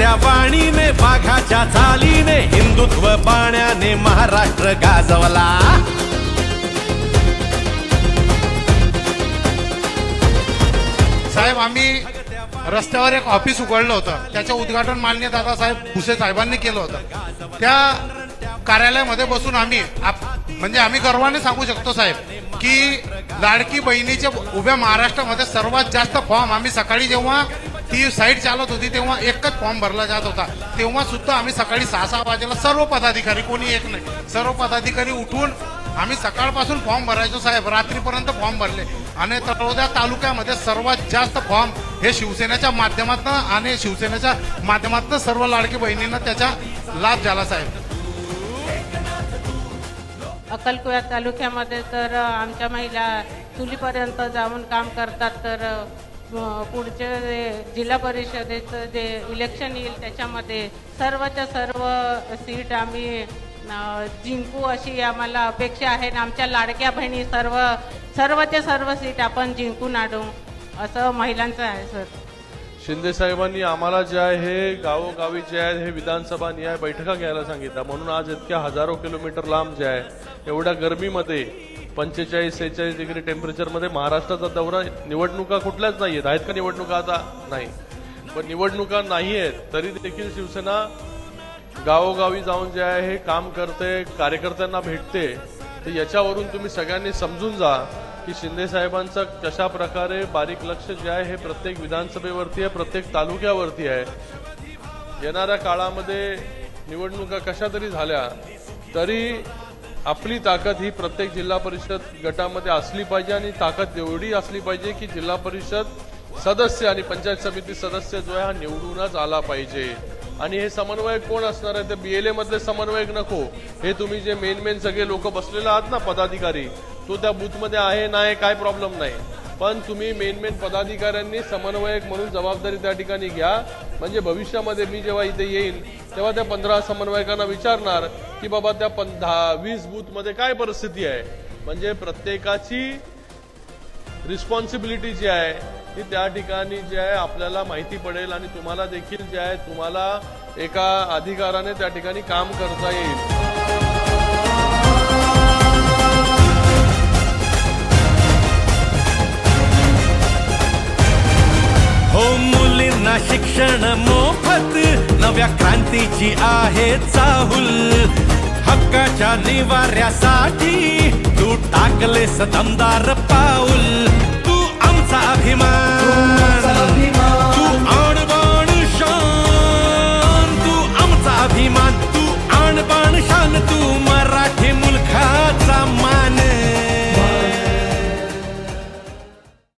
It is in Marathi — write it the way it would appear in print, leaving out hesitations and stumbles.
त्या वाणीने वाघाच्या चालीने हिंदुत्व बाण्याने महाराष्ट्र गाजवला। साहेब आम्ही रस्त्यावर एक ऑफिस उघडलं होतं, त्याचं उद्घाटन माननीय दादासाहेब भुसे साहेबांनी केलं होतं। त्या कार्यालयामध्ये बसून आम्ही म्हणजे आम्ही गर्वाने सांगू शकतो साहेब की लाडकी बहिणीच्या उभ्या महाराष्ट्रामध्ये सर्वात जास्त फॉर्म आम्ही सकाळी जेव्हा ती साईट चालत होती तेव्हा एकच फॉर्म भरला जात होता। तेव्हा सुद्धा आम्ही सकाळी 6 वाजेला सर्व पदाधिकारी, कोणी एक नाही, सर्व पदाधिकारी उठून आम्ही सकाळपासून फॉर्म भरायचो साहेब, रात्रीपर्यंत फॉर्म भरले। आणि तळोदा तालुक्यामध्ये सर्वात जास्त फॉर्म हे शिवसेनेच्या माध्यमातून आणि शिवसेनेच्या माध्यमातून सर्व लाडकी बहिणींना त्याचा लाभ झाला साहेब। अक्कलकोट तालुक्यामध्ये तर आमच्या महिला चुलीपर्यंत जाऊन काम करतात। तर पुढचे जिल्हा परिषदेचं जे इलेक्शन येईल त्याच्यामध्ये सर्वच्या सर्व सीट आम्ही जिंकू अशी आम्हाला अपेक्षा आहे। आमच्या लाडक्या बहिणी सर्वच्या सर्व सीट आपण जिंकून आणू असं महिलांचं आहे सर। शिंदे साहेबांनी आम्हाला जे आहे हे गावोगावी जे आहे हे विधानसभा निहाय बैठका घ्यायला सांगितलं, म्हणून आज इतक्या हजारो किलोमीटर लांब जे आहे एवढ्या गरमीमध्ये 45-46 डिग्री टेम्परेचरमध्ये महाराष्ट्राचा दौरा, निवडणुका कुठल्याच नाही आहेत, आहेत का निवडणुका आता नाही, पण निवडणुका नाही आहेत तरी देखील शिवसेना गावोगावी जाऊन जे आहे हे काम करते, कार्यकर्त्यांना भेटते। तर याच्यावरून तुम्ही सगळ्यांनी समजून जा की शिंदे साहेबांचं कशा प्रकारे बारीक लक्ष जे आहे हे प्रत्येक विधानसभेवरती आहे, प्रत्येक तालुक्यावरती आहे। येणाऱ्या काळामध्ये निवडणुका कशा तरी झाल्या तरी आपली ताकद ही प्रत्येक जिल्हा परिषद गटामध्ये असली पाहिजे आणि ताकद एवढी असली पाहिजे की जिल्हा परिषद सदस्य आणि पंचायत समिती सदस्य जो आहे हा निवडूनच आला पाहिजे। आणि हे समन्वयक कोण असणार आहे, ते BLA मधले समन्वयक नको, हे तुम्ही जे मेन सगळे लोक बसलेले आहात ना पदाधिकारी, तो त्या बूथमध्ये आहे नाही काय प्रॉब्लेम नाही, पण तुम्ही मेन20 समन्वयक म्हणून जबाबदारी त्या ठिकाणी घ्या। म्हणजे भविष्यामध्ये मी जेव्हा इथे येईन तेव्हा त्या 15 समन्वयकांना विचारणार की बाबा त्या 20 बूथमध्ये काय परिस्थिती आहे, म्हणजे प्रत्येकाची रिस्पॉन्सिबिलिटी जी आहे ती त्या ठिकाणी जे आहे आपल्याला माहिती पडेल आणि तुम्हाला देखील जे आहे तुम्हाला एका अधिकाराने त्या ठिकाणी काम करता येईल। हो मुलींना शिक्षण मोफत, नव्या क्रांतीची आहे चाहुल, हक्काच्या निवाऱ्यासाठी तू टाकलेस दमदार पाऊल, तू आमचा अभिमान